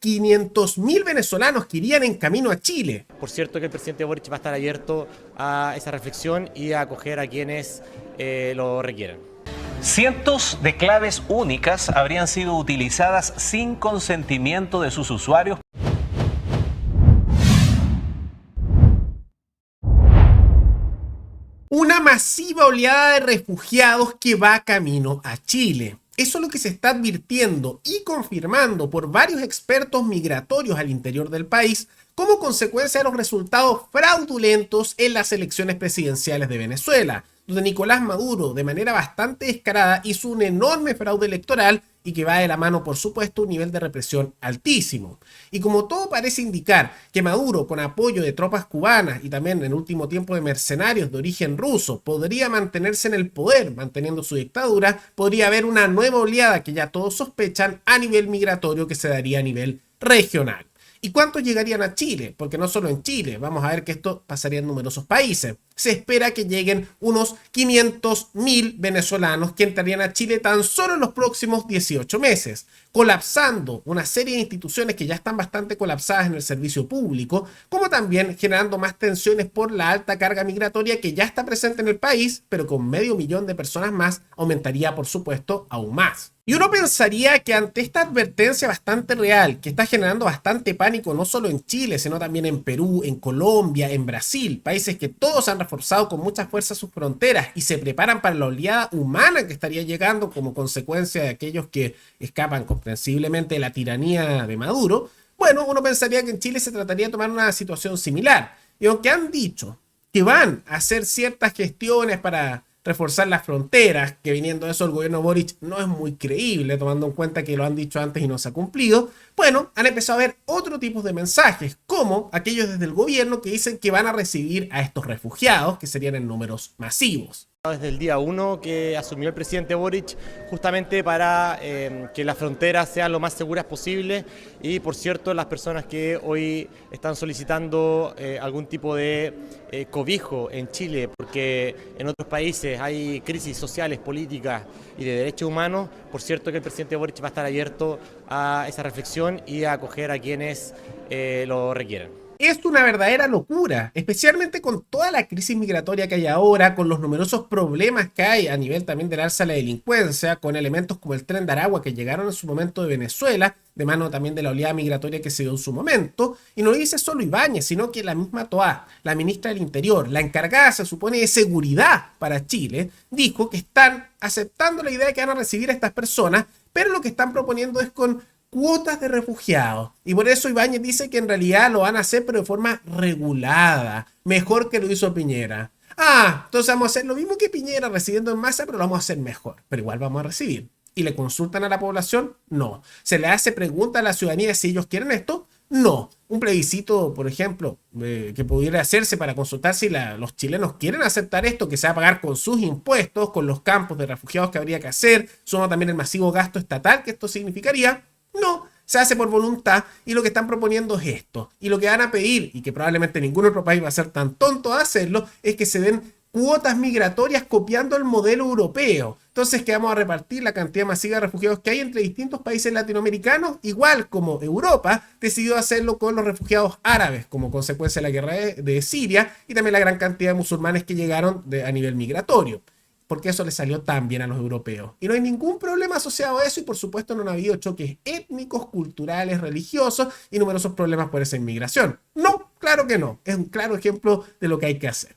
500.000 venezolanos que irían en camino a Chile. Por cierto que el presidente Boric va a estar abierto a esa reflexión y a acoger a quienes lo requieran. Cientos de claves únicas habrían sido utilizadas sin consentimiento de sus usuarios. Una masiva oleada de refugiados que va camino a Chile. Eso es lo que se está advirtiendo y confirmando por varios expertos migratorios al interior del país como consecuencia de los resultados fraudulentos en las elecciones presidenciales de Venezuela, donde Nicolás Maduro, de manera bastante descarada, hizo un enorme fraude electoral y que va de la mano, por supuesto, un nivel de represión altísimo. Y como todo parece indicar que Maduro, con apoyo de tropas cubanas y también en último tiempo de mercenarios de origen ruso, podría mantenerse en el poder, manteniendo su dictadura, podría haber una nueva oleada que ya todos sospechan a nivel migratorio que se daría a nivel regional. ¿Y cuántos llegarían a Chile? Porque no solo en Chile, vamos a ver que esto pasaría en numerosos países. Se espera que lleguen unos 500.000 venezolanos que entrarían a Chile tan solo en los próximos 18 meses, colapsando una serie de instituciones que ya están bastante colapsadas en el servicio público, como también generando más tensiones por la alta carga migratoria que ya está presente en el país, pero con 500.000 de personas más aumentaría, por supuesto, aún más. Y uno pensaría que ante esta advertencia bastante real, que está generando bastante pánico no solo en Chile, sino también en Perú, en Colombia, en Brasil, países que todos han reforzado con mucha fuerza sus fronteras y se preparan para la oleada humana que estaría llegando como consecuencia de aquellos que escapan comprensiblemente de la tiranía de Maduro, bueno, uno pensaría que en Chile se trataría de tomar una situación similar. Y aunque han dicho que van a hacer ciertas gestiones para reforzar las fronteras, que viniendo de eso el gobierno Boric no es muy creíble, tomando en cuenta que lo han dicho antes y no se ha cumplido, bueno, han empezado a ver otro tipo de mensajes, como aquellos desde el gobierno que dicen que van a recibir a estos refugiados, que serían en números masivos. Desde el día 1 que asumió el presidente Boric, justamente para que las fronteras sean lo más seguras posible y, por cierto, las personas que hoy están solicitando algún tipo de cobijo en Chile, porque en otros países hay crisis sociales, políticas y de derechos humanos, por cierto que el presidente Boric va a estar abierto a esa reflexión y a acoger a quienes lo requieran. Es una verdadera locura, especialmente con toda la crisis migratoria que hay ahora, con los numerosos problemas que hay a nivel también del alza de la delincuencia, con elementos como el Tren de Aragua que llegaron en su momento de Venezuela, de mano también de la oleada migratoria que se dio en su momento, y no lo dice solo Ibáñez, sino que la misma Toá, la ministra del Interior, la encargada se supone de seguridad para Chile, dijo que están aceptando la idea de que van a recibir a estas personas, pero lo que están proponiendo es con cuotas de refugiados. Y por eso Ibáñez dice que en realidad lo van a hacer, pero de forma regulada. Mejor que lo hizo Piñera. Ah, entonces vamos a hacer lo mismo que Piñera, recibiendo en masa, pero lo vamos a hacer mejor. Pero igual vamos a recibir. ¿Y le consultan a la población? No. ¿Se le hace pregunta a la ciudadanía si ellos quieren esto? No. Un plebiscito, por ejemplo, que pudiera hacerse para consultar si los chilenos quieren aceptar esto, que se va a pagar con sus impuestos, con los campos de refugiados que habría que hacer, suma también el masivo gasto estatal que esto significaría. No, se hace por voluntad y lo que están proponiendo es esto. Y lo que van a pedir, y que probablemente ningún otro país va a ser tan tonto de hacerlo, es que se den cuotas migratorias copiando el modelo europeo. Entonces que vamos a repartir la cantidad masiva de refugiados que hay entre distintos países latinoamericanos, igual como Europa decidió hacerlo con los refugiados árabes como consecuencia de la guerra de Siria y también la gran cantidad de musulmanes que llegaron a nivel migratorio. Porque eso le salió tan bien a los europeos. Y no hay ningún problema asociado a eso y por supuesto no ha habido choques étnicos, culturales, religiosos y numerosos problemas por esa inmigración. No, claro que no. Es un claro ejemplo de lo que hay que hacer.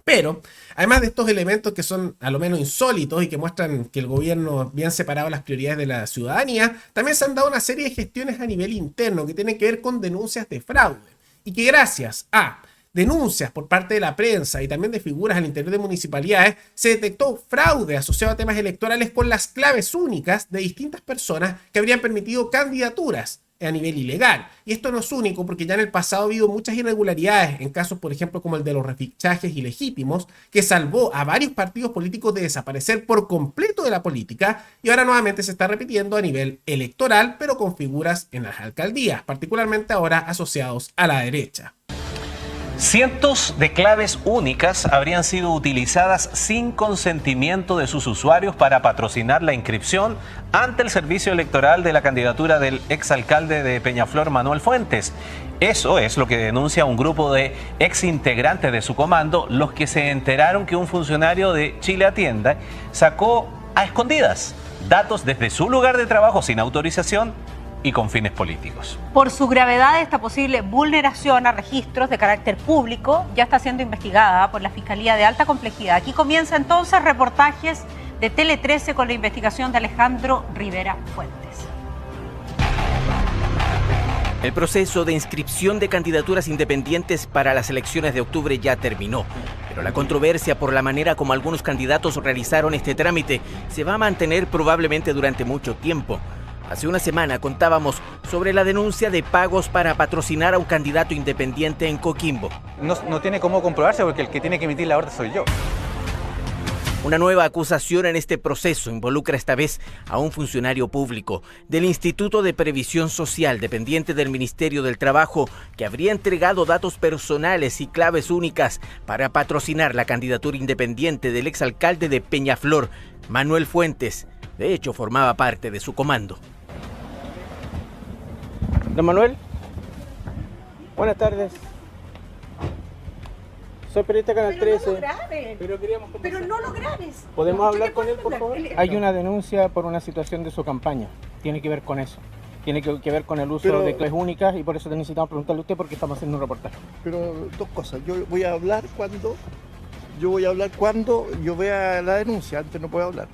Pero, además de estos elementos que son a lo menos insólitos y que muestran que el gobierno bien separado las prioridades de la ciudadanía, también se han dado una serie de gestiones a nivel interno que tienen que ver con denuncias de fraude. Y que gracias a denuncias por parte de la prensa y también de figuras al interior de municipalidades, se detectó fraude asociado a temas electorales con las claves únicas de distintas personas que habrían permitido candidaturas a nivel ilegal. Y esto no es único porque ya en el pasado ha habido muchas irregularidades en casos, por ejemplo, como el de los refichajes ilegítimos, que salvó a varios partidos políticos de desaparecer por completo de la política y ahora nuevamente se está repitiendo a nivel electoral, pero con figuras en las alcaldías, particularmente ahora asociados a la derecha. Cientos de claves únicas habrían sido utilizadas sin consentimiento de sus usuarios para patrocinar la inscripción ante el servicio electoral de la candidatura del exalcalde de Peñaflor, Manuel Fuentes. Eso es lo que denuncia un grupo de exintegrantes de su comando, los que se enteraron que un funcionario de Chile Atienda sacó a escondidas datos desde su lugar de trabajo sin autorización y con fines políticos. Por su gravedad, esta posible vulneración a registros de carácter público ya está siendo investigada por la Fiscalía de Alta Complejidad. Aquí comienza entonces reportajes de Tele 13 con la investigación de Alejandro Rivera Fuentes. El proceso de inscripción de candidaturas independientes para las elecciones de octubre ya terminó, pero la controversia por la manera como algunos candidatos realizaron este trámite se va a mantener probablemente durante mucho tiempo. Hace una semana contábamos sobre la denuncia de pagos para patrocinar a un candidato independiente en Coquimbo. No tiene cómo comprobarse porque el que tiene que emitir la orden soy yo. Una nueva acusación en este proceso involucra esta vez a un funcionario público del Instituto de Previsión Social, dependiente del Ministerio del Trabajo, que habría entregado datos personales y claves únicas para patrocinar la candidatura independiente del exalcalde de Peñaflor, Manuel Fuentes. De hecho, formaba parte de su comando. Don Manuel, buenas tardes. Soy periodista de Canal 13. No lo grabes. Pero queríamos conversar. Pero no lo grabes. ¿Podemos hablar con él, por favor? Hay una denuncia por una situación de su campaña. Tiene que ver con eso. Tiene que ver con el uso de claves únicas y por eso necesitamos preguntarle a usted porque estamos haciendo un reportaje. Pero dos cosas. Yo voy a hablar cuando yo vea la denuncia. Antes no puedo hablar.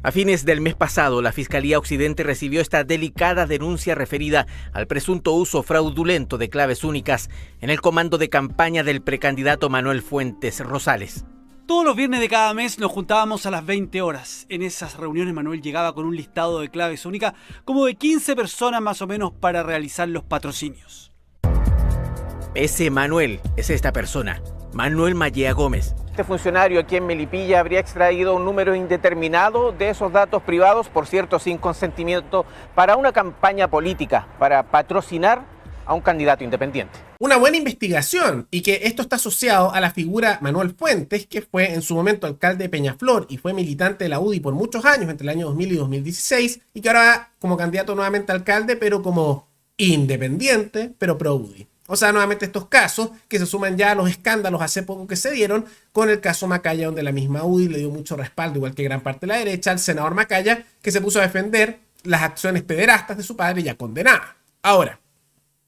A fines del mes pasado, la Fiscalía Occidente recibió esta delicada denuncia referida al presunto uso fraudulento de claves únicas en el comando de campaña del precandidato Manuel Fuentes Rosales. Todos los viernes de cada mes nos juntábamos a las 20 horas. En esas reuniones Manuel llegaba con un listado de claves únicas como de 15 personas más o menos para realizar los patrocinios. Ese Manuel es esta persona, Manuel Mallea Gómez. Este funcionario aquí en Melipilla habría extraído un número indeterminado de esos datos privados, por cierto, sin consentimiento, para una campaña política, para patrocinar a un candidato independiente. Una buena investigación, y que esto está asociado a la figura Manuel Fuentes, que fue en su momento alcalde de Peñaflor y fue militante de la UDI por muchos años, entre el año 2000 y 2016, y que ahora va como candidato nuevamente a alcalde, pero como independiente, pero pro UDI. O sea, nuevamente estos casos que se suman ya a los escándalos hace poco que se dieron con el caso Macaya, donde la misma UDI le dio mucho respaldo, igual que gran parte de la derecha, al senador Macaya, que se puso a defender las acciones pederastas de su padre ya condenada. Ahora,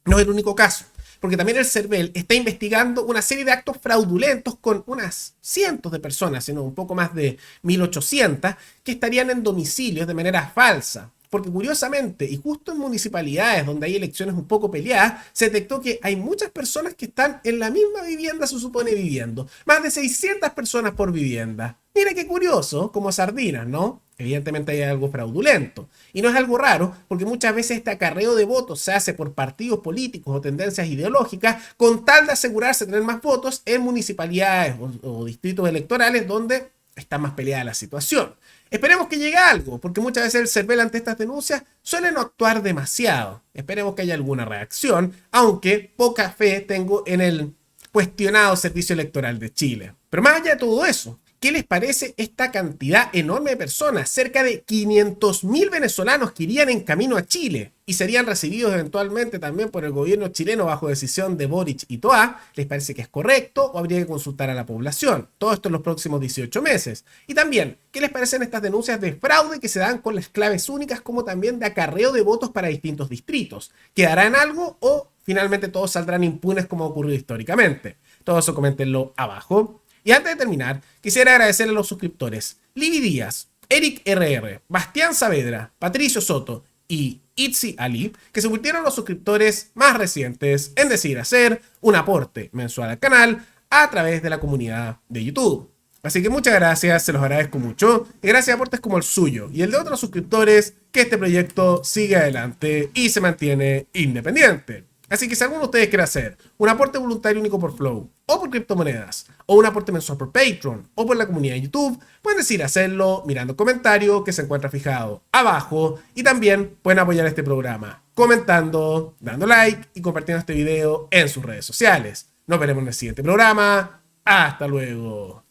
no es el único caso, porque también el CERVEL está investigando una serie de actos fraudulentos con unas cientos de personas, sino un poco más de 1.800, que estarían en domicilios de manera falsa. Porque curiosamente, y justo en municipalidades donde hay elecciones un poco peleadas, se detectó que hay muchas personas que están en la misma vivienda, se supone, viviendo. Más de 600 personas por vivienda. Mira qué curioso, como sardinas, ¿no? Evidentemente hay algo fraudulento. Y no es algo raro, porque muchas veces este acarreo de votos se hace por partidos políticos o tendencias ideológicas con tal de asegurarse de tener más votos en municipalidades o distritos electorales donde está más peleada la situación. Esperemos que llegue algo, porque muchas veces el CERVEL ante estas denuncias suele no actuar demasiado. Esperemos que haya alguna reacción, aunque poca fe tengo en el cuestionado Servicio Electoral de Chile. Pero más allá de todo eso, ¿qué les parece esta cantidad enorme de personas? Cerca de 500.000 venezolanos que irían en camino a Chile y serían recibidos eventualmente también por el gobierno chileno bajo decisión de Boric y Toa. ¿Les parece que es correcto o habría que consultar a la población? Todo esto en los próximos 18 meses. Y también, ¿qué les parecen estas denuncias de fraude que se dan con las claves únicas, como también de acarreo de votos para distintos distritos? ¿Quedará en algo o finalmente todos saldrán impunes como ha ocurrido históricamente? Todo eso coméntenlo abajo. Y antes de terminar, quisiera agradecerle a los suscriptores Libby Díaz, Eric RR, Bastián Saavedra, Patricio Soto y Itzi Ali, que se convirtieron en los suscriptores más recientes en decidir hacer un aporte mensual al canal a través de la comunidad de YouTube. Así que muchas gracias, se los agradezco mucho, y gracias a aportes como el suyo y el de otros suscriptores, que este proyecto sigue adelante y se mantiene independiente. Así que si alguno de ustedes quiere hacer un aporte voluntario único por Flow, o por criptomonedas, o un aporte mensual por Patreon, o por la comunidad de YouTube, pueden decidir hacerlo mirando el comentario que se encuentra fijado abajo, y también pueden apoyar este programa comentando, dando like y compartiendo este video en sus redes sociales. Nos veremos en el siguiente programa. Hasta luego.